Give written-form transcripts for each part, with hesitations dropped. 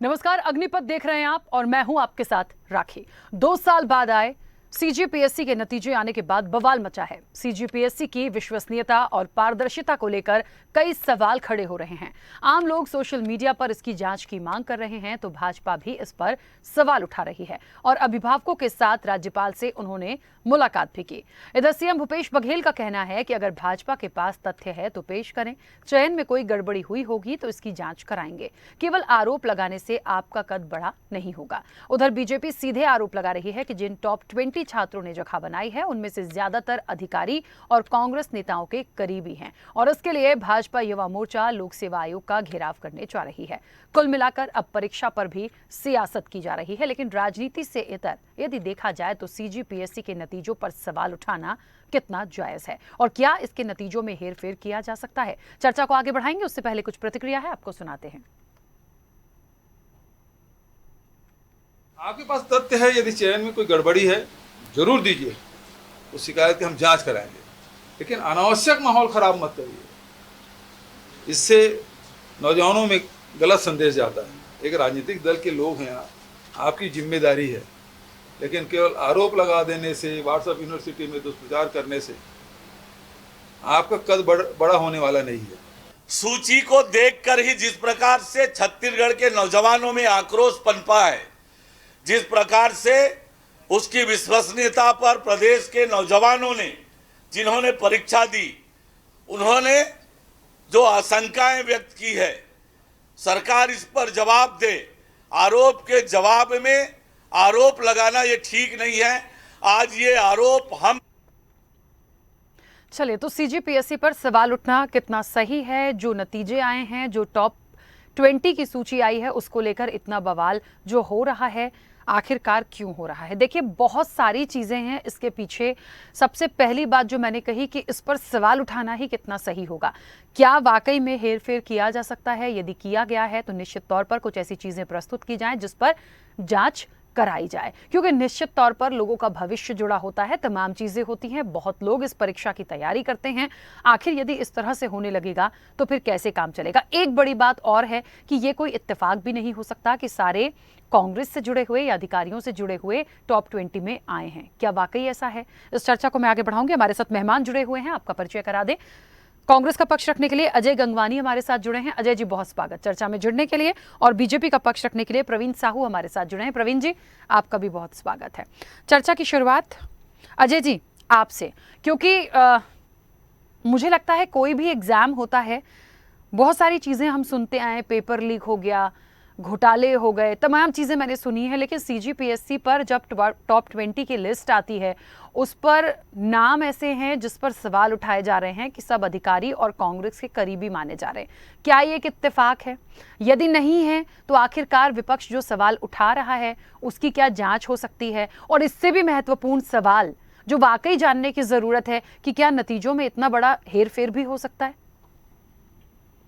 नमस्कार, अग्निपथ देख रहे हैं आप और मैं हूं आपके साथ राखी। 2 साल बाद आए सीजीपीएससी के नतीजे आने के बाद बवाल मचा है। सीजीपीएससी की विश्वसनीयता और पारदर्शिता को लेकर कई सवाल खड़े हो रहे हैं। आम लोग सोशल मीडिया पर इसकी जांच की मांग कर रहे हैं तो भाजपा भी इस पर सवाल उठा रही है और अभिभावकों के साथ राज्यपाल से उन्होंने मुलाकात भी की। इधर सीएम भूपेश बघेल का कहना है कि अगर भाजपा के पास तथ्य है तो पेश करें, चयन में कोई गड़बड़ी हुई होगी तो इसकी जांच कराएंगे। केवल आरोप लगाने से आपका कद बड़ा नहीं होगा। उधर बीजेपी सीधे आरोप लगा रही है कि जिन टॉप 20 छात्रों ने जगह बनाई है उनमें से ज्यादातर अधिकारी और कांग्रेस नेताओं के करीबी हैं और इसके लिए भाजपा युवा मोर्चा लोक सेवा आयोग का घेराव करने जा रही है। कुल मिलाकर अब परीक्षा पर भी सियासत की जा रही है, लेकिन राजनीति से इतर यदि देखा जाए तो सीजीपीएससी के नतीजों पर सवाल उठाना कितना जायज है और क्या इसके नतीजों में हेरफेर किया जा सकता है। चर्चा को आगे बढ़ाएंगे, उससे पहले कुछ प्रतिक्रिया है, आपको सुनाते हैं। आपके पास तथ्य है, यदि चयन में कोई गड़बड़ी है जरूर दीजिए, उस शिकायत की हम जांच कराएंगे, लेकिन अनावश्यक माहौल खराब मत करिए। इससे नौजवानों में गलत संदेश जाता है। एक राजनीतिक दल के लोग हैं, आपकी जिम्मेदारी है, लेकिन केवल आरोप लगा देने से, व्हाट्सएप यूनिवर्सिटी में दुष्प्रचार करने से आपका कद बड़ा होने वाला नहीं है। सूची को देखकर ही जिस प्रकार से छत्तीसगढ़ के नौजवानों में आक्रोश पनपा है, जिस प्रकार से उसकी विश्वसनीयता पर प्रदेश के नौजवानों ने, जिन्होंने परीक्षा दी, उन्होंने जो आशंकाएं व्यक्त की है, सरकार इस पर जवाब दे। आरोप के जवाब में आरोप लगाना ये ठीक नहीं है। आज ये आरोप हम चलिए, तो सीजीपीएससी पर सवाल उठना कितना सही है? जो नतीजे आए हैं, जो टॉप 20 की सूची आई है, उसको लेकर इतना बवाल जो हो रहा है, आखिरकार क्यों हो रहा है? देखिए, बहुत सारी चीजें हैं इसके पीछे। सबसे पहली बात जो मैंने कही कि इस पर सवाल उठाना ही कितना सही होगा। क्या वाकई में हेरफेर किया जा सकता है? यदि किया गया है तो निश्चित तौर पर कुछ ऐसी चीजें प्रस्तुत की जाएं जिस पर जांच कराई जाए, क्योंकि निश्चित तौर पर लोगों का भविष्य जुड़ा होता है, तमाम चीजें होती हैं, बहुत लोग इस परीक्षा की तैयारी करते हैं। आखिर यदि इस तरह से होने लगेगा तो फिर कैसे काम चलेगा? एक बड़ी बात और है कि ये कोई इत्तेफाक भी नहीं हो सकता कि सारे कांग्रेस से जुड़े हुए या अधिकारियों से जुड़े हुए टॉप 20 में आए हैं। क्या वाकई ऐसा है? इस चर्चा को मैं आगे बढ़ाऊंगी। हमारे साथ मेहमान जुड़े हुए हैं, आपका परिचय करा दें। कांग्रेस का पक्ष रखने के लिए अजय गंगवानी हमारे साथ जुड़े हैं। अजय जी, बहुत स्वागत चर्चा में जुड़ने के लिए। और बीजेपी का पक्ष रखने के लिए प्रवीण साहू हमारे साथ जुड़े हैं। प्रवीण जी, आपका भी बहुत स्वागत है। चर्चा की शुरुआत अजय जी आपसे, क्योंकि मुझे लगता है कोई भी एग्जाम होता है, बहुत सारी चीजें हम सुनते आए, पेपर लीक हो गया, घोटाले हो गए, तमाम चीज़ें मैंने सुनी है, लेकिन सीजीपीएससी पर जब टॉप 20 की लिस्ट आती है उस पर नाम ऐसे हैं जिस पर सवाल उठाए जा रहे हैं कि सब अधिकारी और कांग्रेस के करीबी माने जा रहे हैं। क्या ये एक इत्तेफाक है? यदि नहीं है तो आखिरकार विपक्ष जो सवाल उठा रहा है उसकी क्या जांच हो सकती है? और इससे भी महत्वपूर्ण सवाल जो वाकई जानने की जरूरत है कि क्या नतीजों में इतना बड़ा हेरफेर भी हो सकता है?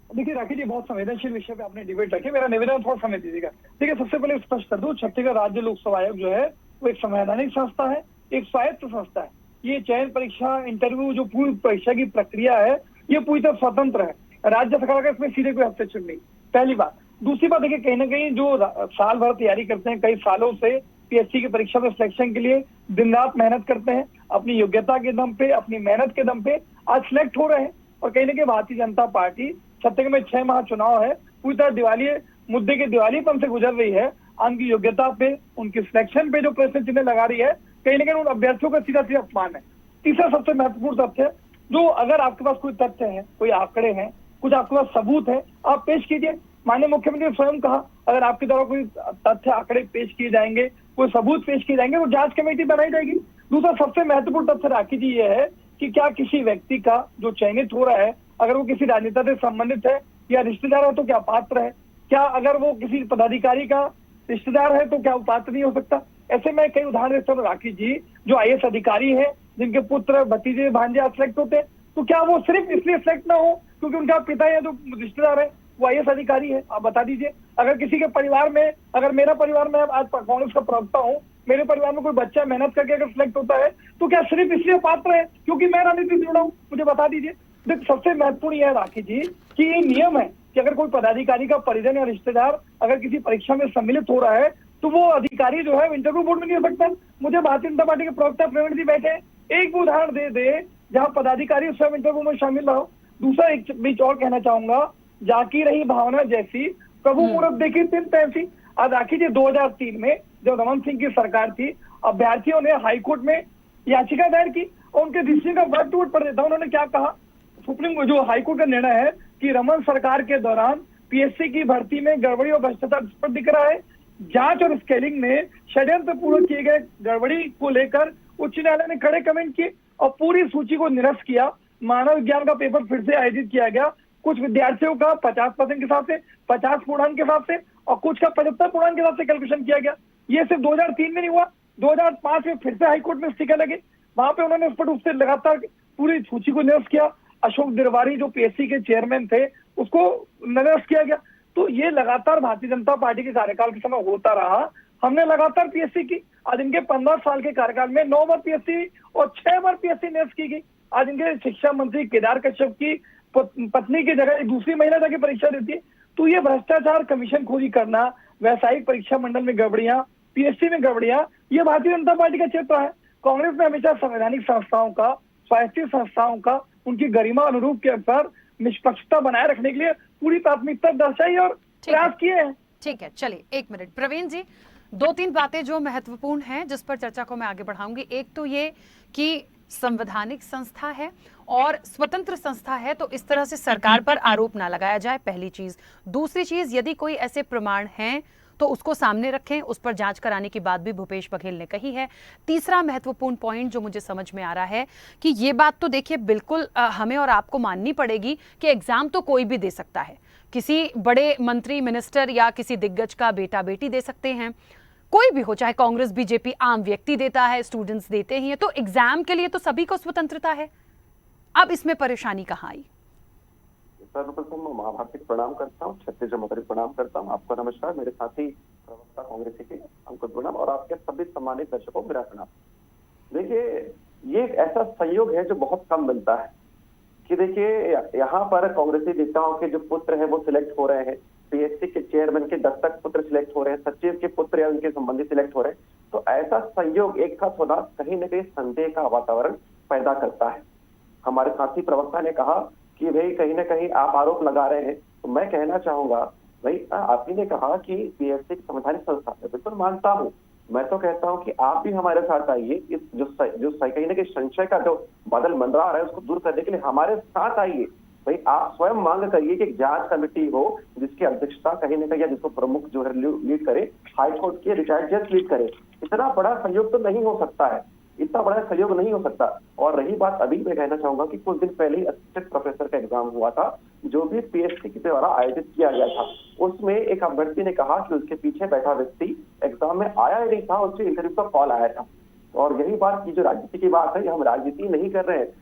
देखिए राखी जी, बहुत संवेदनशील विषय पे आपने डिबेट रखी। मेरा निवेदन थोड़ा समय दीजिएगा। देखिए, सबसे पहले स्पष्ट कर दूं, छत्तीसगढ़ राज्य लोक सेवा आयोग जो है वो एक संवैधानिक संस्था है, एक स्वायत्त संस्था है। ये चयन परीक्षा, इंटरव्यू, जो पूरी परीक्षा की प्रक्रिया है, ये पूरी तरह स्वतंत्र है। राज्य सरकार का इसमें सीधे कोई हस्तक्षेप नहीं। पहली बात। दूसरी बात, देखिए, कहीं ना कहीं जो साल भर तैयारी करते हैं, कई सालों से पीएससी की परीक्षा में सिलेक्शन के लिए दिन रात मेहनत करते हैं, अपनी योग्यता के दम पे, अपनी मेहनत के दम पे आज सिलेक्ट हो रहे हैं। और कहीं ना कहीं भारतीय जनता पार्टी छत्तीसगढ़ में 6 माह चुनाव है, पूरी तरह दिवाली मुद्दे के दिवालीपन से गुजर रही है। उनकी योग्यता पे, उनकी सिलेक्शन पे जो प्रश्न चिन्ह लगा रही है, कहीं ना कहीं उन अभ्यर्थियों का सीधा सीधा अपमान है। तीसरा सबसे महत्वपूर्ण तथ्य, जो अगर आपके पास कोई तथ्य है, कोई आंकड़े हैं, कुछ आपके पास सबूत है, आप पेश कीजिए। माननीय मुख्यमंत्री ने स्वयं कहा, अगर आपके द्वारा कोई तथ्य, आंकड़े पेश किए जाएंगे, कोई सबूत पेश किए जाएंगे, वो जांच कमेटी बनाई जाएगी। दूसरा सबसे महत्वपूर्ण तथ्य राखी जी ये है कि क्या किसी व्यक्ति का जो चयनित हो रहा है, अगर वो किसी राजनेता से संबंधित है या रिश्तेदार है तो क्या पात्र है? क्या अगर वो किसी पदाधिकारी का रिश्तेदार है तो क्या वो पात्र नहीं हो सकता? ऐसे में कई उदाहरण देता हूं राखी जी, जो आईएएस अधिकारी है, जिनके पुत्र, भतीजे, भांजे सिलेक्ट होते हैं, तो क्या वो सिर्फ इसलिए सिलेक्ट ना हो क्योंकि उनका पिता या जो रिश्तेदार है वो आईएएस अधिकारी है? आप बता दीजिए। अगर किसी के परिवार में, अगर मेरा परिवार में, आज कांग्रेस का प्रवक्ता हूँ, मेरे परिवार में कोई बच्चा मेहनत करके अगर सिलेक्ट होता है तो क्या सिर्फ इसलिए पात्र है क्योंकि मैं राजनीति से जुड़ा हूँ? मुझे बता दीजिए। देखिए, सबसे महत्वपूर्ण यह राखी जी कि ये नियम है, कि अगर कोई पदाधिकारी का परिजन या रिश्तेदार अगर किसी परीक्षा में सम्मिलित हो रहा है तो वो अधिकारी जो है इंटरव्यू बोर्ड में नहीं हो सकता। मुझे भारतीय जनता पार्टी के प्रवक्ता प्रवीण जी बैठे, एक भी उदाहरण दे जहां पदाधिकारी स्वयं इंटरव्यू में शामिल रहो। दूसरा एक बीच और कहना चाहूंगा, जाकी रही भावना जैसी प्रभु मुहूर्त देखी तीन तैसी। आज राखी जी 2003 में जब रमन सिंह की सरकार थी, अभ्यर्थियों ने हाईकोर्ट में याचिका दायर की और उनके डिसीजन का वर्ड टू वर्ड पढ़ देता हूं। उन्होंने क्या कहा, सुप्रीम जो हाईकोर्ट का निर्णय है कि रमन सरकार के दौरान पीएससी की भर्ती में गड़बड़ी और भ्रष्टाचार स्पष्ट दिख रहा है। जांच और स्केलिंग में षड्यंत्र पूर्वक किए गए गड़बड़ी को लेकर उच्च न्यायालय ने कड़े कमेंट किए और पूरी सूची को निरस्त किया। मानव विज्ञान का पेपर फिर से आयोजित किया गया। कुछ विद्यार्थियों का 50% के हिसाब से, 50 पूर्णांक के हिसाब से और कुछ का 75 पूर्णांक के हिसाब से कैलकुलेशन किया गया। ये सिर्फ 2003 में नहीं हुआ, 2005 में फिर से हाईकोर्ट में स्टिकर लगे। वहां पे उन्होंने स्पष्ट रूप से लगातार पूरी सूची को निरस्त किया। अशोक दिरवारी जो पीएससी के चेयरमैन थे उसको निरस्त किया गया। तो ये लगातार भारतीय जनता पार्टी के कार्यकाल के समय होता रहा। हमने लगातार पीएससी की, आज इनके 15 साल के कार्यकाल में 9 बार पीएससी और 6 बार पीएससी निरस्त की गई। आज इनके शिक्षा मंत्री केदार कश्यप की पत्नी की जगह एक दूसरी महिला जाके परीक्षा देती है। तो ये भ्रष्टाचार, कमीशन खोरी करना, व्यावसायिक परीक्षा मंडल में गड़बड़ियां, पीएससी में गड़बड़ियां, ये भारतीय जनता पार्टी का चित्र है। कांग्रेस ने हमेशा संवैधानिक संस्थाओं का, स्वायत्त संस्थाओं का उनकी गरिमा अनुरूप के अनुसार निष्पक्षता बनाए रखने के लिए पूरी प्राथमिकता दर्शाई और प्रयास किए हैं। ठीक है, चलिए 1 मिनट। प्रवीण जी, 2-3 बातें जो महत्वपूर्ण हैं जिस पर चर्चा को मैं आगे बढ़ाऊंगी। एक तो ये कि संवैधानिक संस्था है और स्वतंत्र संस्था है, तो इस तरह से सरकार पर आरोप ना लगाया जाए, पहली चीज। दूसरी चीज, यदि कोई ऐसे प्रमाण हैं तो उसको सामने रखें, उस पर जांच कराने की बात भी भूपेश बघेल ने कही है। तीसरा महत्वपूर्ण पॉइंट जो मुझे समझ में आ रहा है कि ये बात तो देखिए बिल्कुल हमें और आपको माननी पड़ेगी कि एग्जाम तो कोई भी दे सकता है, किसी बड़े मंत्री, मिनिस्टर या किसी दिग्गज का बेटा बेटी दे सकते हैं, कोई भी हो, चाहे कांग्रेस, बीजेपी, आम व्यक्ति देता है, स्टूडेंट्स देते ही हैं। तो एग्जाम के लिए तो सभी को स्वतंत्रता है। अब इसमें परेशानी कहाँ आई? सर्वप्रथम महाभारती प्रणाम करता हूँ, छत्तीसगढ़ मोहतरम प्रणाम करता हूँ। आपको नमस्कार, मेरे साथी प्रवक्ता कांग्रेस के अंकुर प्रणाम और आपके सभी सम्मानित दर्शकों मेरा प्रणाम। देखिए, ये एक ऐसा संयोग है जो बहुत कम मिलता है कि देखिए यहाँ पर कांग्रेसी नेताओं के जो पुत्र हैं वो सिलेक्ट हो रहे हैं, पीएससी के चेयरमैन के दत्तक पुत्र सिलेक्ट हो रहे हैं, सचिव के पुत्र या उनके संबंधी सिलेक्ट हो रहे हैं। तो ऐसा संयोग एक साथ होना कहीं न कहीं संदेह का वातावरण पैदा करता है। हमारे साथी प्रवक्ता ने कहा कि भाई कहीं ना कहीं आप आरोप लगा रहे हैं, तो मैं कहना चाहूंगा भाई आप ही ने कहा कि पीएससी की संवैधानिक संस्था है, बिल्कुल मानता हूँ। मैं तो कहता हूँ कि आप भी हमारे साथ आइए, इस जो कहीं ना कहीं संशय का जो बादल मंडरा रहा है उसको दूर करने के लिए हमारे साथ आइए। भाई आप स्वयं मांग करिए कि जांच कमेटी हो जिसकी अध्यक्षता कहीं ना कहीं, जिसको प्रमुख जो है लीड करे, हाईकोर्ट के रिटायर्ड जज लीड करे। इतना बड़ा सहयोग तो नहीं हो सकता है, इतना बड़ा सहयोग नहीं हो सकता। और रही बात, अभी मैं कहना चाहूंगा कि कुछ दिन पहले ही असिस्टेंट प्रोफेसर का एग्जाम हुआ था जो भी पीएससी के द्वारा आयोजित किया गया था। उसमें एक अभ्यर्थी ने कहा कि उसके पीछे बैठा व्यक्ति एग्जाम में आया ही नहीं था, उससे इंटरव्यू का कॉल आया था। और यही बात की जो राजनीति की बात है, हम राजनीति नहीं कर रहे हैं।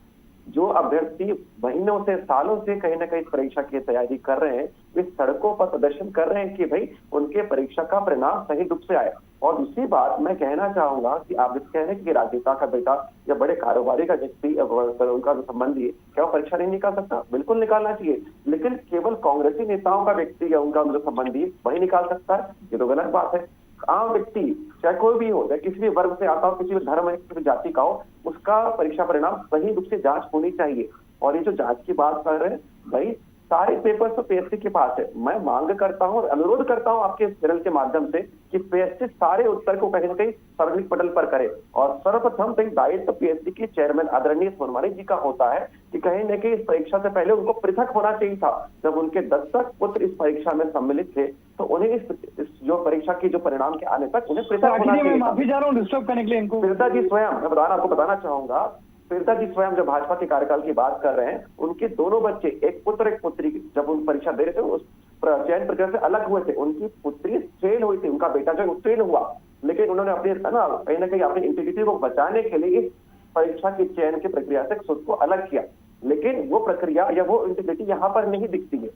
जो अभ्यर्थी महीनों से, सालों से कहीं ना कहीं परीक्षा की तैयारी कर रहे हैं, वे सड़कों पर प्रदर्शन कर रहे हैं कि भाई उनके परीक्षा का परिणाम सही रूप से आए। और दूसरी बात मैं कहना चाहूंगा कि आप इस कह रहे हैं कि राजनेता का बेटा या बड़े कारोबारी का व्यक्ति, उनका जो संबंधी क्या वो परीक्षा नहीं निकाल सकता? बिल्कुल निकालना चाहिए, लेकिन केवल कांग्रेसी नेताओं का व्यक्ति या उनका जो संबंधी वही निकाल सकता है, ये तो गलत बात है। आम व्यक्ति चाहे कोई भी हो, चाहे किसी भी वर्ग से आता हो, किसी भी धर्म, किसी भी जाति का हो, उसका परीक्षा परिणाम सही रूप से जांच होनी चाहिए। और ये जो जांच की बात कर रहे हैं, भाई सारे पेपर्स तो पीएससी के पास है। मैं मांग करता हूँ, अनुरोध करता हूँ आपके चैनल के माध्यम से कि पीएससी सारे उत्तर को कहीं ना कहीं सार्वजनिक पटल पर करे। और सर्वप्रथम तो दायित्व पीएससी के चेयरमैन आदरणीय सोनवानी जी का होता है कि कहीं न कहीं इस परीक्षा से पहले उनको पृथक होना चाहिए था। जब उनके दत्तक पुत्र इस परीक्षा में सम्मिलित थे तो उन्हें इस जो परीक्षा की जो परिणाम के आने तक उन्हें पृथक होना चाहिए। माफी जा रहा हूँ डिस्टर्ब करने के लिए इनको। फिरदा जी स्वयं, मैं आपको बताना चाहूंगा, फिरदा जी स्वयं जो भाजपा के कार्यकाल की बात कर रहे हैं, उनके दोनों बच्चे, एक पुत्र एक पुत्री, जब उन परीक्षा दे रहे थे उस चयन प्रक्रिया से अलग हुए थे। उनकी पुत्री फेल हुई थी, उनका बेटा जो उत्तीर्ण हुआ, लेकिन उन्होंने अपने कहीं ना कहीं अपनी इंटीग्रिटी को बचाने के लिए इस परीक्षा की चयन की प्रक्रिया से खुद को अलग किया। लेकिन वो प्रक्रिया या वो इंटीग्रिटी यहाँ पर नहीं दिखती है।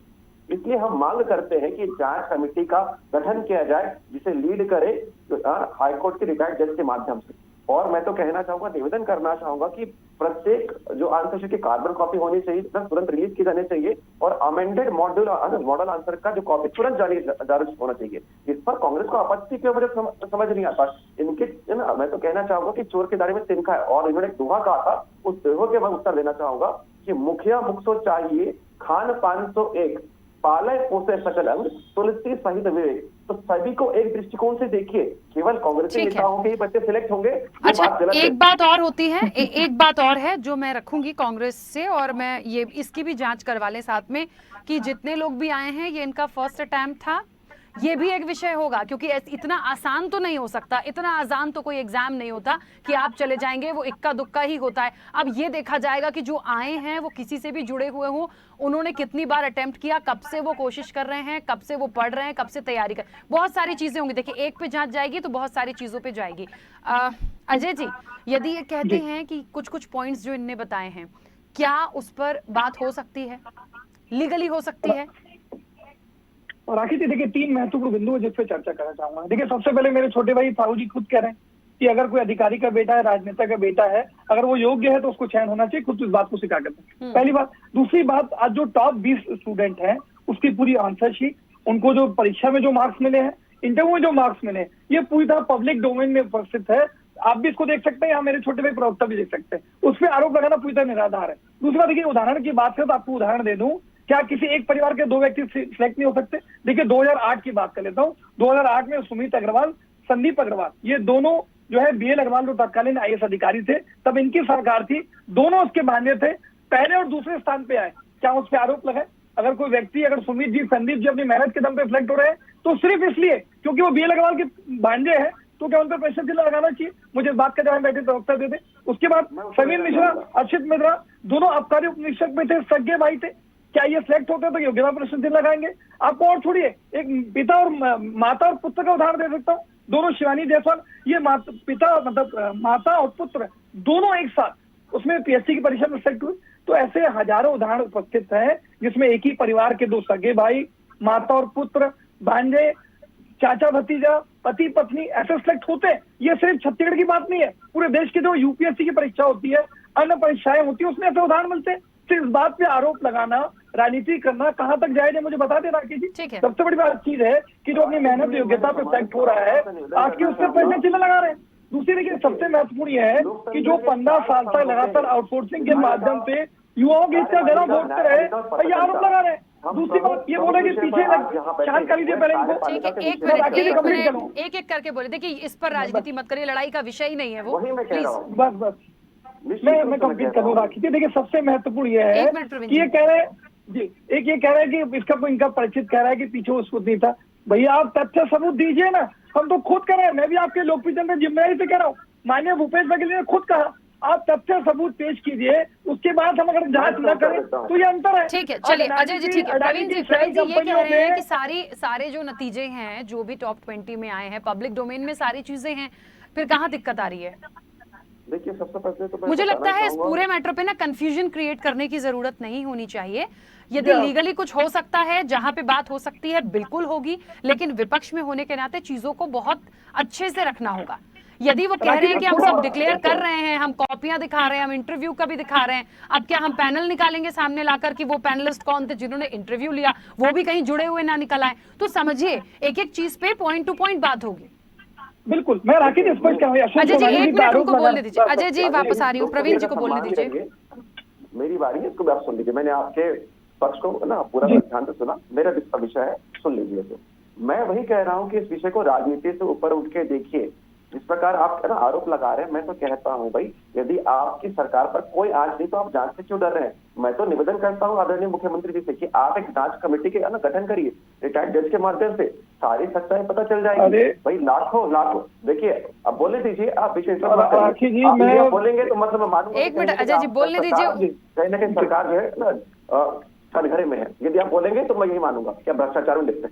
इसलिए हम मांग करते हैं कि जांच कमेटी का गठन किया जाए जिसे लीड करे हाईकोर्ट के रिटायर्ड जज के माध्यम से। और मैं तो कहना चाहूंगा, निवेदन करना चाहूंगा कि प्रत्येक जो आंसर शीट की कार्बन कॉपी होनी चाहिए, तुरंत रिलीज की जानी चाहिए, और अमेंडेड मॉडल आंसर का जो कॉपी तुरंत जारी होना चाहिए। इस पर कांग्रेस को आपत्ति क्यों, मुझे समझ नहीं आता इनके, ना मैं तो कहना चाहूंगा कि चोर के दाढ़ी में तिनका है, और इन्होंने एक दोहा कहा था, उस दोहे के मैं उत्तर देना चाहूंगा कि मुखिया मुख सो चाहिए, खान पान सो एक, पालय पोसे सकल अंग, तुलसी सहित विवेक। तो सभी को एक दृष्टिकोण से देखिए, केवल कांग्रेसी ठीक है। नेताओं के ही बच्चे सिलेक्ट होंगे, ये अच्छा, बात गलत है। एक बात और होती है, एक बात और है जो मैं रखूंगी कांग्रेस से, और मैं ये इसकी भी जांच करवा लें साथ में कि जितने लोग भी आए हैं ये इनका फर्स्ट अटेम्प्ट था, ये भी एक विषय होगा, क्योंकि इतना आसान तो नहीं हो सकता, इतना आसान तो कोई एग्जाम नहीं होता कि आप चले जाएंगे, वो इक्का दुक्का ही होता है। अब ये देखा जाएगा कि जो आए हैं वो किसी से भी जुड़े हुए हों, उन्होंने कितनी बार अटेम्प्ट किया, कब से वो कोशिश कर रहे हैं, कब से वो पढ़ रहे हैं, कब से तैयारी कर, बहुत सारी चीजें होंगी। देखिए, एक पे जांच जाएगी तो बहुत सारी चीजों पे जाएगी। अजय जी, यदि ये कहते हैं कि कुछ कुछ पॉइंट्स जो इनने बताए हैं, क्या उस पर बात हो सकती है, लीगली हो सकती है? और राखी जी देखिए, 3 महत्वपूर्ण बिंदु है जिस पे चर्चा करना चाहूंगा। देखिए, सबसे पहले मेरे छोटे भाई फारूक जी खुद कह रहे हैं कि अगर कोई अधिकारी का बेटा है, राजनेता का बेटा है, अगर वो योग्य है तो उसको चयन होना चाहिए, खुद इस बात को स्वीकार करते हैं। पहली बात। दूसरी बात, आज जो टॉप 20 स्टूडेंट हैं उसकी पूरी आंसर शीट, उनको जो परीक्षा में जो मार्क्स मिले हैं, इंटरव्यू में जो मार्क्स मिले हैं, ये पूरी तरह पब्लिक डोमेन में उपस्थित है। आप भी इसको देख सकते हैं, यहाँ मेरे छोटे भाई प्रवक्ता भी देख सकते हैं। उस पर आरोप लगाना पूरी तरह निराधार है। दूसरा, देखिए, उदाहरण की बात करें तो आपको उदाहरण दे दूं, क्या किसी एक परिवार के 2 व्यक्ति सिलेक्ट नहीं हो सकते? देखिए, 2008 की बात कर लेता हूँ। 2008 में सुमित अग्रवाल, संदीप अग्रवाल, ये दोनों जो है, बीएल अग्रवाल जो तत्कालीन आईएएस अधिकारी थे, तब इनकी सरकार थी, दोनों उसके भांजे थे, पहले और दूसरे स्थान पे आए। क्या उस पर आरोप लगाए? अगर कोई व्यक्ति, अगर सुमित जी, संदीप जी अपनी मेहनत के दम पे सिलेक्ट हो रहे हैं तो सिर्फ इसलिए क्योंकि वो बीएल अग्रवाल के भांजे हैं, तो क्या उन पर प्रश्न चिन्ह लगाना चाहिए? मुझे इस बात का जवाब बैठे प्रवक्ता दे दे। उसके बाद समीर मिश्रा, अर्षित मिश्रा, दोनों आबकारी उप निरीक्षक में थे, सगे भाई थे, क्या ये सिलेक्ट होते तो योग्यता प्रश्न चिन्ह लगाएंगे? आपको और छोड़िए, एक पिता और माता और पुत्र का उदाहरण दे सकता हूँ, दोनों शिवानी जायसवाल, ये पिता मतलब माता और पुत्र दोनों एक साथ उसमें पीएससी की परीक्षा में सिलेक्ट हुए। तो ऐसे हजारों उदाहरण उपस्थित हैं जिसमें एक ही परिवार के 2 सगे भाई, माता और पुत्र, भांजे, चाचा भतीजा, पति पत्नी ऐसे सिलेक्ट होते हैं। ये सिर्फ छत्तीसगढ़ की बात नहीं है, पूरे देश की जो यूपीएससी की परीक्षा होती है, अन्य परीक्षाएं होती है, उसमें ऐसे उदाहरण मिलते हैं। सिर्फ इस बात पे आरोप लगाना, राजनीति करना कहां तक जायज है, मुझे बता दे राकेश जी। सबसे बड़ी बात चीज है कि जो अपनी मेहनत योग्यता पे सिलेक्ट हो रहा है, आज की उससे प्रश्न चिन्ह लगा रहे हैं। दूसरी, देखिए, सबसे महत्वपूर्ण यह है कि जो 15 साल तक लगातार आउटसोर्सिंग के माध्यम से युवाओं की इच्छा गला भोगते रहे, ये आरोप लगा रहे हैं। दूसरी बात ये बोले कि पीछे शांत कर लीजिए पहले इनको। ठीक है, एक एक करके बोले। देखिए, इस पर राजनीति मत करिए, लड़ाई का विषय ही नहीं है वो, प्लीज। बस मैं कंप्लीट करूँ राखी जी। देखिए, सबसे महत्वपूर्ण यह है कि ये कह रहे हैं जी, एक ये कह रहा है कि इसका कोई इनका परिचित कह रहा है कि पीछे उसको नहीं था। भैया, आप तथ्य सबूत दीजिए ना, हम तो खुद कह रहे हैं। मैं भी आपके लोकप्रिय में जिम्मेदारी से कह रहा हूँ, माननीय भूपेश बघेल ने खुद कहा, आप तथ्य सबूत पेश कीजिए, उसके बाद हम अगर जांच न करें तो ये अंतर है। ठीक है, चलिए अजय जी, ठीक है। प्रवीण जी ये कह रहे हैं कि सारे जो नतीजे हैं, जो भी टॉप 20 में आए हैं, पब्लिक डोमेन में सारी चीजें हैं, फिर कहाँ दिक्कत आ रही है? देखिए, सबसे पहले तो मुझे लगता है इस पूरे मैटर पे ना कंफ्यूजन क्रिएट करने की जरूरत नहीं होनी चाहिए। यदि लीगली कुछ हो सकता है, जहां पे बात हो सकती है, बिल्कुल होगी, लेकिन विपक्ष में होने के नाते चीजों को बहुत अच्छे से रखना होगा। यदि वो कह रहे हैं कि हम सब डिक्लेयर कर रहे हैं, हम कॉपियां दिखा रहे हैं, हम इंटरव्यू का भी दिखा रहे हैं, अब क्या हम पैनल निकालेंगे सामने लाकर कि वो पैनलिस्ट कौन थे जिन्होंने इंटरव्यू लिया, वो भी कहीं जुड़े हुए ना निकल आए? तो समझिए, एक एक चीज पे पॉइंट टू पॉइंट बात होगी। बिल्कुल, मैं राकेश स्पष्ट कर रहा हूं। अजय जी, 1 मिनट उनको बोलने दीजिए। अजय जी वापस आ रही हूँ, प्रवीण जी को बोलने दीजिए। मेरी बारी है, इसको भी आप सुन लीजिए। मैंने आपके पक्ष को ना पूरा ध्यान से सुना, मेरा विषय है, सुन लीजिए। तो मैं वही कह रहा हूँ कि इस विषय को राजनीति से ऊपर उठ के देखिए। जिस प्रकार आप ना आरोप लगा रहे हैं, मैं तो कहता हूं भाई, यदि आपकी सरकार पर कोई आंच नहीं तो आप जांच से क्यों डर रहे हैं? मैं तो निवेदन करता हूं आदरणीय मुख्यमंत्री जी से कि आप एक जांच कमेटी के ना गठन करिए, रिटायर्ड जज के माध्यम से सारी सच्चाई पता चल जाएगी। भाई लाखों देखिए, अब बोलने दीजिए, आप पीछे बोलेंगे तो मतलब मानूंगा। 1 मिनट अजय जी, बोलने दीजिए। कहीं ना कहीं सरकार जो है ना कटघरे में है, यदि आप बोलेंगे तो मैं यही मानूंगा क्या भ्रष्टाचार में लिप्त है।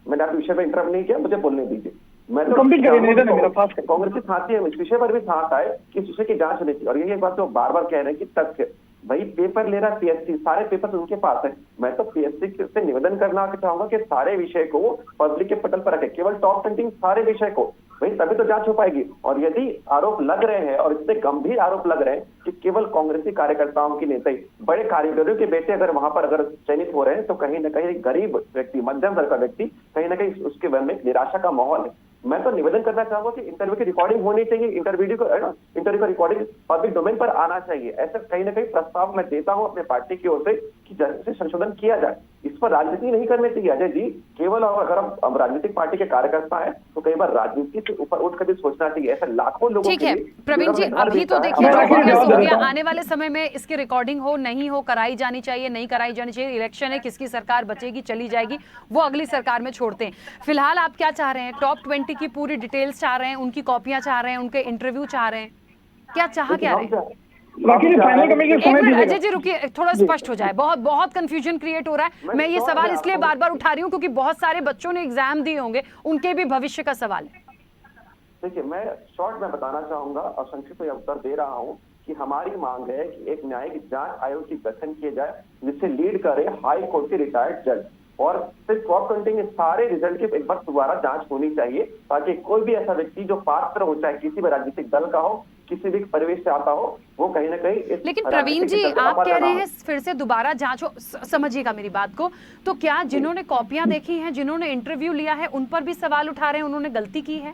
मैंने आपके विषय में इंटरव्यू नहीं किया, मुझे बोलने दीजिए। मैं तो कांग्रेस की साथी है, इस विषय पर भी साथ आए कि इस विषय की जांच होनी चाहिए। और यही एक बात जो बार बार कह रहे हैं कि तथ्य, भाई पेपर ले रहा है पीएससी, सारे पेपर उनके पास है। मैं तो पीएससी से निवेदन करना चाहूंगा कि सारे विषय को पब्लिक के पटल पर रखे, केवल टॉप 20 सारे विषय को भाई तभी तो जांच हो पाएगी। और यदि आरोप लग रहे हैं और इतने गंभीर आरोप लग रहे हैं कि केवल कांग्रेसी कार्यकर्ताओं की नेता ही, बड़े कारीगरों के बेटे अगर वहां पर अगर चयनित हो रहे हैं तो कहीं ना कहीं गरीब व्यक्ति, मध्यम वर्ग का व्यक्ति, कहीं ना कहीं उसके मन में निराशा का माहौल है। मैं तो निवेदन करना चाहूंगा कि इंटरव्यू की रिकॉर्डिंग होनी चाहिए, इंटरव्यू का रिकॉर्डिंग पब्लिक डोमेन पर आना चाहिए। ऐसा कहीं ना कहीं प्रस्ताव मैं देता हूं अपने पार्टी की ओर से कि जैसे संशोधन किया जाए। इस पर राजनीति नहीं करनी चाहिए अजय जी। केवल अगर हम राजनीतिक पार्टी के कार्यकर्ता हैं तो कई बार राजनीति से ऊपर उठ कर भी सोचना चाहिए। ऐसा लाखों लोगों ठीक के है लिए प्रवीण जी, अभी तो देखिए कांग्रेस हो गया, आने वाले समय में इसकी रिकॉर्डिंग हो नहीं हो, कराई जानी चाहिए नहीं कराई जानी चाहिए, इलेक्शन है, किसकी सरकार बचेगी चली जाएगी वो अगली सरकार में छोड़ते हैं। फिलहाल आप क्या चाह रहे हैं? टॉप 20 की पूरी डिटेल्स चाह रहे हैं, उनकी कॉपियां चाह रहे हैं, उनके इंटरव्यू चाह रहे हैं, क्या चाह क्या रहे हैं? फाइनल कमेंट के एक समय मिनट दीजिएगा। अजय जी रुकिए, थोड़ा स्पष्ट हो जाए, बहुत बहुत कंफ्यूजन क्रिएट हो रहा है। मैं ये सवाल इसलिए बार बार उठा रही हूँ क्योंकि बहुत सारे बच्चों ने एग्जाम दिए होंगे, उनके भी भविष्य का सवाल है। देखिए, मैं शॉर्ट में बताना चाहूंगा और संक्षिप्त में उत्तर दे रहा हूं कि हमारी मांग है कि एक न्यायिक जांच आयोग की गठन किया जाए जिसे लीड करे हाई कोर्ट के रिटायर्ड जज, और सिर्फ टॉप 20 के सारे रिजल्ट की एक बार दोबारा जांच होनी चाहिए ताकि कोई भी ऐसा व्यक्ति जो पात्र हो, चाहे किसी भी राजनीतिक दल का हो, किसी भी परिवेश से आता हो, वो कहीं ना कहीं। लेकिन प्रवीण जी आप कह रहे हैं फिर से दोबारा जांच हो, समझिएगा मेरी बात को, तो क्या जिन्होंने कॉपियां देखी हैं, जिन्होंने इंटरव्यू लिया है, उन पर भी सवाल उठा रहे हैं उन्होंने गलती की है?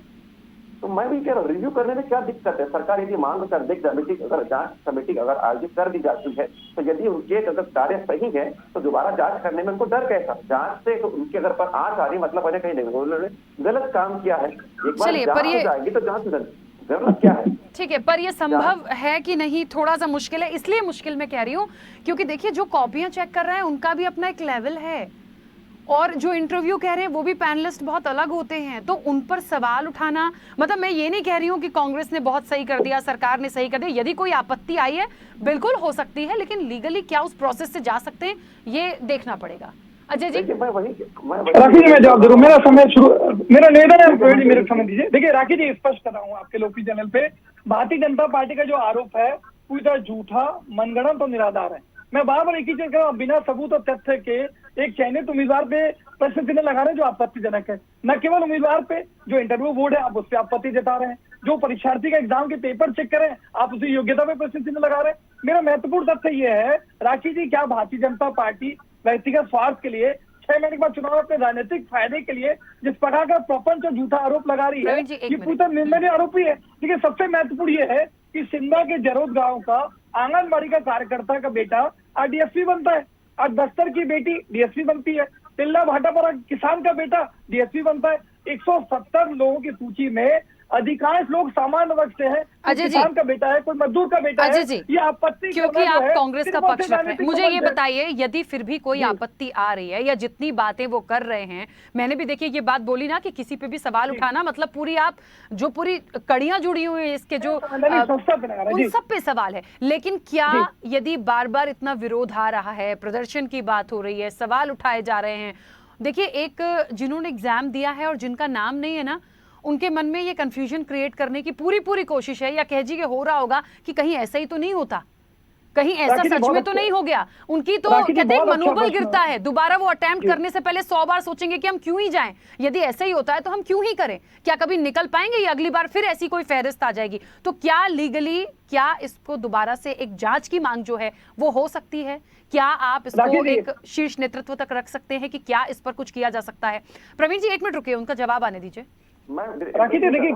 तो मैं भी कह रहा हूँ, रिव्यू करने में क्या दिक्कत है? सरकार यदि मांग कर देख कमेटी, अगर जांच कमेटी अगर आयोजित कर दी जाती है तो यदि उनके अगर कार्य सही है तो दोबारा जांच करने में उनको डर कैसा? जांच से तो उनके अगर पर आंच आ रही मतलब वजह कहीं नहीं, उन्होंने गलत काम किया है। एक बार चलिए, जांच पर हो ये जाएगी तो जांच गलत क्या है? ठीक है, पर ये संभव है कि नहीं, थोड़ा सा मुश्किल है। इसलिए मुश्किल मैं कह रही हूँ क्योंकि देखिए जो कॉपियां चेक कर रहे हैं उनका भी अपना एक लेवल है, और जो इंटरव्यू कह रहे हैं वो भी पैनलिस्ट बहुत अलग होते हैं, तो उन पर सवाल उठाना, मतलब मैं ये नहीं कह रही हूँ कि कांग्रेस ने बहुत सही कर दिया, सरकार ने सही कर दिया। यदि कोई आपत्ति आई है बिल्कुल हो सकती है, लेकिन लीगली क्या उस प्रोसेस से जा सकते हैं ये देखना पड़ेगा। अजय जी राखी जी मैं जवाब दे रहा हूँ, मेरा समय शुरू, मेरा निवेदन है प्रवीण जी मेरे समय दीजिए। देखिए राखी जी स्पष्ट कर रहा हूँ आपके लोकप्रिय चैनल पे, भारतीय जनता पार्टी का जो आरोप है पूरी तरह झूठा, मनगढ़ंत और निराधार है। मैं बार बार एक ही चीज कह रहा हूँ, बिना सबूत और तथ्य के एक चयनित उम्मीदवार पे प्रश्न चिन्ह लगा रहे हैं जो आपत्तिजनक है। न केवल उम्मीदवार पे, जो इंटरव्यू बोर्ड है आप उस पर आपत्ति जता रहे हैं, जो परीक्षार्थी का एग्जाम के पेपर चेक करें आप उसी योग्यता पे प्रश्न चिन्ह लगा रहे हैं। मेरा महत्वपूर्ण तथ्य ये है राखी जी, क्या भारतीय जनता पार्टी व्यक्तिगत स्वार्थ के लिए 6 महीने के बाद चुनाव अपने राजनीतिक फायदे के लिए जिस प्रकार का प्रपंच और झूठा आरोप लगा रही है, ये पूरा निर्णय आरोपी है। ठीक है, सबसे महत्वपूर्ण ये है कि सिंधा के जरोद गांव का आंगनबाड़ी का कार्यकर्ता का बेटा आज डीएसपी बनता है, आज बस्तर की बेटी डीएसपी बनती है, तिल्ला भाटापारा किसान का बेटा डीएसपी बनता है। 170 लोगों की सूची में अधिकांश लोग सामान्य वर्ग से हैं, किसान का बेटा है, कोई मजदूर का बेटा है। ये आपत्ति क्योंकि आप कांग्रेस का पक्ष रख रहे हैं, मुझे ये बताइए यदि फिर भी कोई आपत्ति आ रही है या जितनी बातें वो कर रहे हैं, मैंने भी देखिए ये बात बोली ना कि किसी पे भी सवाल उठाना मतलब पूरी आप जो पूरी कड़ियां जुड़ी हुई है इसके जो उन सब पे सवाल है। लेकिन क्या यदि बार बार इतना विरोध आ रहा है, प्रदर्शन की बात हो रही है, सवाल उठाए जा रहे हैं, देखिए एक जिन्होंने एग्जाम दिया है और जिनका नाम नहीं है ना, उनके मन में ये कंफ्यूजन क्रिएट करने की पूरी कोशिश है, या कह जी हो रहा होगा कि कहीं ऐसा ही तो नहीं होता, कहीं ऐसा सच में तो नहीं हो गया। उनकी तो कहते हैं मनोबल गिरता है, दोबारा वो अटेम्प्ट करने से पहले 100 बार सोचेंगे कि हम क्यों ही जाएं, यदि ऐसा ही होता है तो हम क्यों ही करें, क्या कभी निकल पाएंगे या अगली बार फिर ऐसी कोई फहरिस्त आ जाएगी। तो क्या लीगली क्या इसको दोबारा से एक जांच की मांग जो है वो हो सकती है? क्या आप इसको एक शीर्ष नेतृत्व तक रख सकते हैं कि क्या इस पर कुछ किया जा सकता है? प्रवीण जी 1 मिनट रुकिए, उनका जवाब आने दीजिए। राखी जी देखिए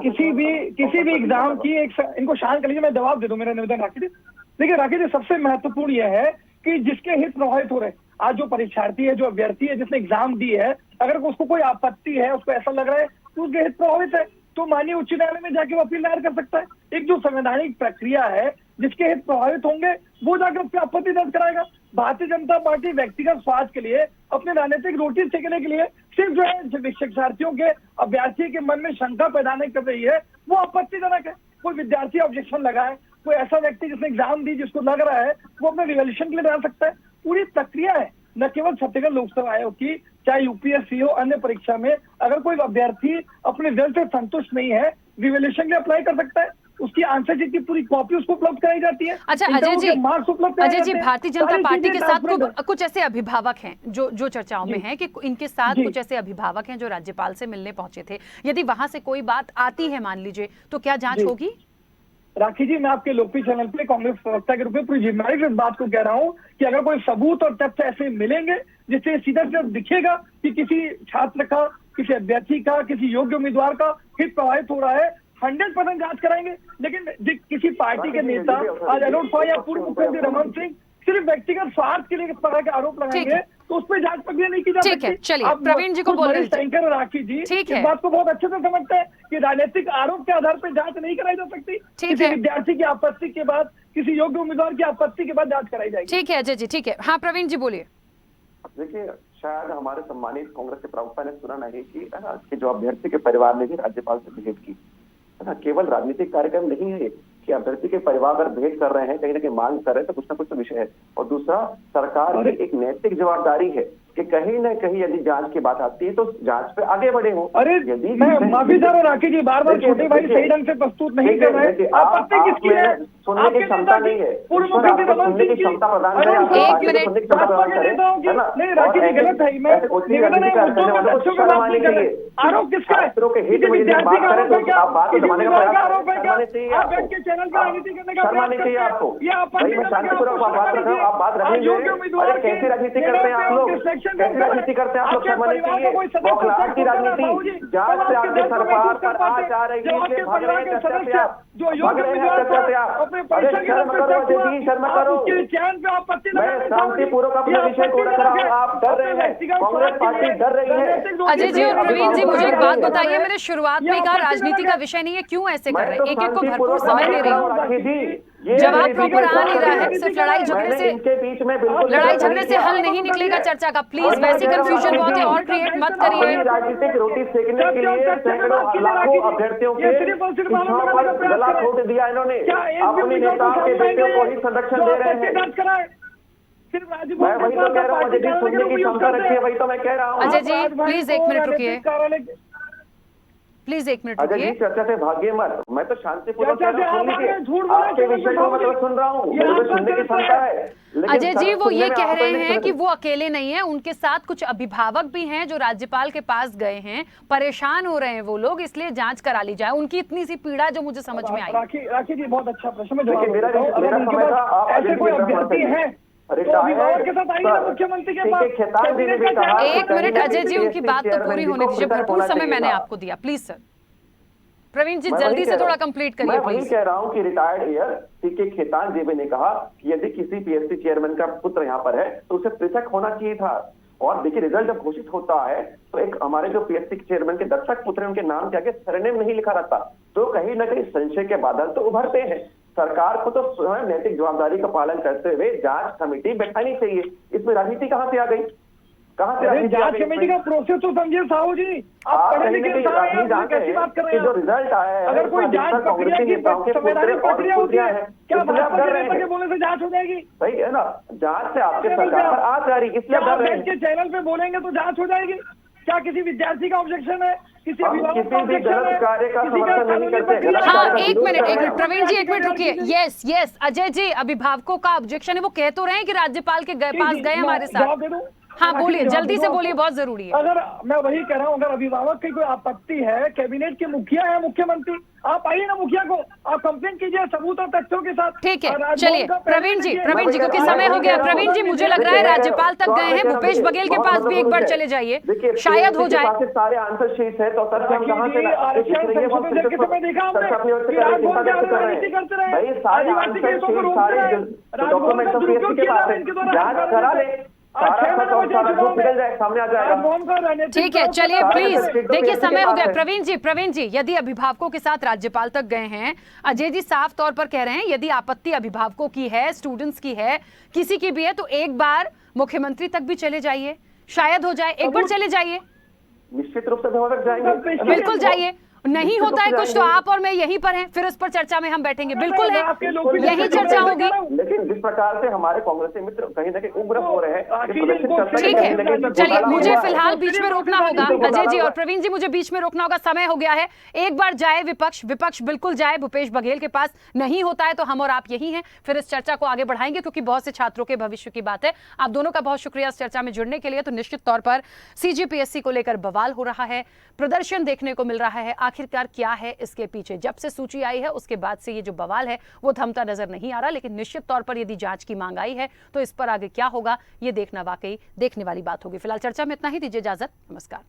किसी भी एग्जाम की एक इनको शांत कर लीजिए, मैं जवाब दे दूं मेरा निवेदन। राखी जी देखिए, राखी जी सबसे महत्वपूर्ण यह है कि जिसके हित प्रभावित हो रहे, आज जो परीक्षार्थी है, जो अभ्यर्थी है, जिसने एग्जाम दी है, अगर उसको कोई आपत्ति है, उसको ऐसा लग रहा है तो उसके हित प्रभावित है तो माननीय उच्च न्यायालय में जाके वो अपील दायर कर सकता है। एक जो संवैधानिक प्रक्रिया है, जिसके हित प्रभावित होंगे वो जाकर उस पर आपत्ति दर्ज कराएगा। भारतीय जनता पार्टी व्यक्तिगत स्वार्थ के लिए, अपने राजनीतिक रोटी सेकने के लिए सिर्फ जो है शिक्षार्थियों के, अभ्यर्थी के मन में शंका पैदा नहीं कर रही है, वो आपत्तिजनक है। कोई विद्यार्थी ऑब्जेक्शन लगाए, कोई ऐसा व्यक्ति जिसने एग्जाम दी जिसको लग रहा है वो अपने रिवोल्यूशन के लिए डाल सकता है। पूरी प्रक्रिया है, न केवल छत्तीसगढ़ लोकसभा आयोग की, चाहे यूपीएससी हो, अन्य परीक्षा में अगर कोई अभ्यर्थी अपने रिजल्ट से संतुष्ट नहीं है, रिवोल्यूशन के लिए अप्लाई कर सकता है। उसकी आंसर शीट की पूरी कॉपी उसको उपलब्ध कराई जाती है। अच्छा अजय इंटरव्यू जी, के मार्क्स उपलब्ध कराए अजय जी जाते हैं। भारतीय जनता सारी पार्टी चीजें के साथ ट्रांसपेरेंट है। कुछ ऐसे अभिभावक हैं जो चर्चाओं में जी। है कि इनके साथ जी। कुछ ऐसे अभिभावक हैं जो राज्यपाल से मिलने पहुंचे थे। यदि वहां से कोई बात आती है मान लीजिए, तो क्या जांच जी। होगी? राखी जी, मैं आपके लोकप्रिय चैनल पे कांग्रेस प्रवक्ता के रूप में पूरी जिम्मेदारी से इस बात को कह रहा हूं कि अगर कोई सबूत और तथ्य ऐसे मिलेंगे जिससे सीधा सीधा दिखेगा कि किसी छात्र का, किसी अभ्यर्थी का, किसी योग्य उम्मीदवार का हित प्रभावित हो रहा है, 100% जांच कराएंगे। लेकिन किसी पार्टी के नेता आज आलोक फॉय या पूर्व मुख्यमंत्री रमन सिंह सिर्फ व्यक्तिगत स्वार्थ के लिए इस तरह के आरोप लगाएंगे तो उस पर जांच प्रक्रिया नहीं की जा ठीक सकती। है, चलिए, आप प्रवीण जी को खुद बोलने वरिष्ठ दीजिए। एंकर राखी जी ठीक इस है। बात को बहुत अच्छे से समझते हैं कि राजनीतिक आरोप के आधार पर जांच नहीं कराई जा सकती। ठीक किसी है। विद्यार्थी की आपत्ति के बाद, किसी योग्य उम्मीदवार की आपत्ति के बाद जांच कराई जाएगी। ठीक है अजय जी, ठीक है। हाँ प्रवीण जी बोलिए। देखिए, शायद हमारे सम्मानित कांग्रेस के प्रवक्ता ने सुना नहीं कि है ना, कि जो अभ्यर्थी के परिवार ने भी राज्यपाल से भेंट की, है ना, केवल राजनीतिक कार्यक्रम नहीं है कि अभ्यर्थी के परिवार अगर भेंट कर रहे हैं, कहीं ना कहीं मांग कर रहे हैं, तो कुछ ना कुछ तो विषय है। और दूसरा, सरकार की एक नैतिक जवाबदारी है कि कहीं ना कहीं यदि जांच की बात आती है तो जांच पे आगे बढ़े हो। अरे यदि मैं माफी चाह रहा हूँ राखी जी, बार बार छोटे भाई सही ढंग से प्रस्तुत नहीं कर रहे हैं। आपत्ति किसकी है? सुनने की क्षमता नहीं है। पूर्व ईश्वर मुख्यमंत्री आपको रमन सुनने की सिंह क्षमता प्रदान अरे करे, आपको एक पार्टी को मिनट। सुनने की क्षमता प्रदान करे, है ना? नहीं राखी जी, गलत है। मैं निवेदन है मुद्दों पे तथ्यों पे बात नहीं कर रहे। आरोप किसका है? छात्रों के हित किसी में यदि विद्यार्थी बात का करें आरोप है तो क्या? आप बात को किसी जमाने का उम्मीदवार का प्रयास आरोप है क्या? करना चाहिए आप आपको। बैठ के चैनल पे राजनीति करने का शर्मा प्रयास नहीं चाहिए करते हैं। आपको। ये आप भाई मैं शांतिपूर्वक बात रख रहा हूँ, आप बात रखेंगे। अरे कैसी राजनीति करते हैं आप लोग? कैसी राजनीति करते हैं आप लोग? शर्मा नहीं चाहिए। बौखलाहट की राजनीति, जांच से आपकी सरकार पर आज आ रही है, इसलिए भाग रहे हैं चर्चा से आप, भाग रहे हैं चर्चा से आप। अरे शर्म करो अजय जी, शर्म करो। मैं शांतिपूर्वक अपने विषय को रख रहा हूँ, आप डर रहे हैं, कांग्रेस पार्टी डर रही है। अजय जी और प्रवीण जी, मुझे एक बात बताइए, मैंने शुरुआत में कहा राजनीति का विषय नहीं है, क्यों ऐसे कर रहे हैं? एक एक को भरपूर समय दे रही हूँ, जवाब प्रॉपर आ नहीं रहा है। सिर्फ लड़ाई झगड़े से, इनके बीच में बिल्कुल लड़ाई झगड़े से हल नहीं निकलेगा चर्चा का। प्लीज वैसी कंफ्यूजन बहुत है और क्रिएट मत करिए। राजनीतिक रोटी सेकने के लिए सैकड़ों लाखों अभ्यर्थियों के इच्छाओं पर गला घोट दिया इन्होंने। अपने नेताओं के बेटियों को ही संरक्षण दे रहे हैं। मैं वही तो कह रहा हूँ अजय जी, सुनने की क्षमता रखिए, वही तो मैं कह रहा हूँ। अजय जी प्लीज एक मिनट रुकिए, प्लीज एक मिनट अजय जी रुकिए। चर्चा से भागिए मत, मैं तो शांतिपूर्वक चर्चा से सुन लीजिए। झूठ बोला, आपके विषय को मैं तो सुन रहा हूँ, मेरे को सुनने की क्षमता है। लेकिन अजय जी वो ये सुनने में कह आप रहे नहीं हैं कि सुन- वो अकेले नहीं है, उनके साथ कुछ अभिभावक भी हैं जो राज्यपाल के पास गए हैं, परेशान हो रहे हैं वो लोग, इसलिए जांच करा ली जाए। उनकी इतनी सी पीड़ा जो मुझे समझ में आई। राखी जी बहुत अच्छा प्रश्न में देखिए, जवाब मेरा देता हूं। अगर मेरा उनके समय पास था, आप ऐसे अजय कोई जी का अभ्यर्थी समर्थन हैं अरे तो अभिभावक के साथ आइए ना मुख्यमंत्री के पास। खेतान जी ने भी कहा कि एक मिनट कहीं अजय जी, ना उनकी कहीं बात तो चेयरमैन पूरी जी होने को दीजिए, वितरक भरपूर होना समय मैंने चाहिए था। आपको दिया। प्लीज सर प्रवीण जी मैं जल्दी वही से कह रहा थोड़ा हूं। कंप्लीट मैं करिए वही प्लीज। कह रहा हूँ कि रिटायर्ड एयर के खेतान जी ने कहा कि यदि किसी पीएससी चेयरमैन का पुत्र यहाँ पर है तो उसे पृथक होना चाहिए था। और देखिए, रिजल्ट जब घोषित होता है तो एक हमारे जो पीएससी चेयरमैन के दत्तक पुत्र हैं, उनके नाम के आगे सरनेम नहीं लिखा रहता, तो कहीं ना कहीं संशय के बादल तो उभरते हैं। सरकार को तो स्वयं नैतिक जवाबदारी का पालन करते हुए जांच कमेटी बैठानी चाहिए। इसमें राजनीति कहाँ से आ गई? कहाँ से राजनीति आ जांच गई? कमेटी का प्रोसेस तो समझिए साहू जी, आप आप पढ़े कहीं लिखे ना कहीं इंसान हैं, नहीं आप जानते कैसी बात कर हैं रहे कि जो हैं? रिजल्ट आया है अगर कोई उसमें जांच अधिकतर प्रक्रिया कांग्रेसी की नेताओं के संवैधानिक पुत्र और प्रक्रिया होती पुत्रियां है, हैं, क्या इसलिए आप भाजपा डर के रहे नेता के हैं। बोलने से जांच हो जाएगी? सही है ना, जांच से आपके क्या सरकार पर आ जा रही, इसलिए क्या डर आप रहे बैठ हैं। के चैनल पे बोलेंगे तो जांच हो जाएगी? क्या किसी विद्यार्थी का ऑब्जेक्शन है, किसी हम अभिभावक का किसी भी ऑब्जेक्शन गलत है, कार्य का किसी का समर्थन नहीं कानूनी करते, प्रक्रिया गलत है? हाँ कार्य का एक विरोध मिनट कर एक रहे मिनट हैं। प्रवीण जी एक मिनट रुकिए। यस यस अजय जी, अभिभावकों का ऑब्जेक्शन है, वो कह तो रहे हैं कि राज्यपाल के पास गए हमारे साथ। जवाब दे दूं? हाँ बोलिए, जवाब जल्दी दे से दूं बोलिए, आपको? बहुत जरूरी है। अगर मैं वही कह रहा हूँ, अगर अभिभावक की कोई आपत्ति है, कैबिनेट के मुखिया है मुख्यमंत्री, आप आइए ना मुखिया को, आप कंप्लेन कीजिए सबूत और तथ्यों के साथ। ठीक है, और राजभवन चलिए का प्रवीण जी, देखिए, प्रवीण जी क्योंकि मैं समय हो वही गया। कह रहा हूं। प्रवीण जी मुझे लग रहा है राज्यपाल तक गए हैं, भूपेश बघेल के पास भी एक बार चले जाइए, शायद हो जाए। सारे आंसर शीट है तो सर हम कहाँ से आरक्षण संशोधन के समय देखा हमने कि राजभवन के अंदर राजनीति करते रहे, भाई सारे आदिवासी के आंसर हितों को शीट रोकते सारे रहे, डॉक्यूमेंट राजभवन का दुरुपयोग के किया पास जा रहा है, है इनके द्वारा। जांच करा ले, सारा सच और सारा झूठ निकल जाए, सामने आ जाएगा। राजभवन का राजनीतिक ठीक है, चलिए सारे प्लीज सर्टिफिकेट तो देखिए PSC के समय हो पास गया। है। प्रवीण जी यदि अभिभावकों के साथ राज्यपाल तक गए हैं, अजय जी साफ तौर पर कह रहे हैं यदि आपत्ति अभिभावकों की है, स्टूडेंट्स की है, किसी की भी है, तो एक बार मुख्यमंत्री तक भी चले जाइए, शायद हो जाए। एक बार चले जाइए, निश्चित रूप से अभिभावक जाएंगे। बिल्कुल जाइए। नहीं होता है कुछ तो आप और मैं यहीं पर हैं, फिर उस पर चर्चा में हम बैठेंगे। बिल्कुल है, यही चर्चा होगी। लेकिन जिस प्रकार से हमारे कांग्रेसी मित्र कहीं ना कहीं उग्र हो रहे हैं, ठीक है, चलिए मुझे फिलहाल बीच में रोकना होगा। अजय जी और प्रवीण जी, मुझे बीच में रोकना होगा, समय हो गया है। एक बार जाए विपक्ष बिल्कुल जाए भूपेश बघेल के पास, नहीं होता है तो हम और आप यही हैं, फिर इस चर्चा को आगे बढ़ाएंगे क्योंकि बहुत से छात्रों के भविष्य की बात है। आप दोनों का बहुत शुक्रिया इस चर्चा में जुड़ने के लिए। तो निश्चित तौर पर सीजीपीएससी को लेकर बवाल हो रहा है, प्रदर्शन देखने को मिल रहा है। आखिरकार क्या है इसके पीछे? जब से सूची आई है उसके बाद से ये जो बवाल है वो थमता नजर नहीं आ रहा, लेकिन निश्चित तौर पर यदि जांच की मांग आई है तो इस पर आगे क्या होगा ये देखना वाकई देखने वाली बात होगी। फिलहाल चर्चा में इतना ही, दीजिए इजाजत, नमस्कार।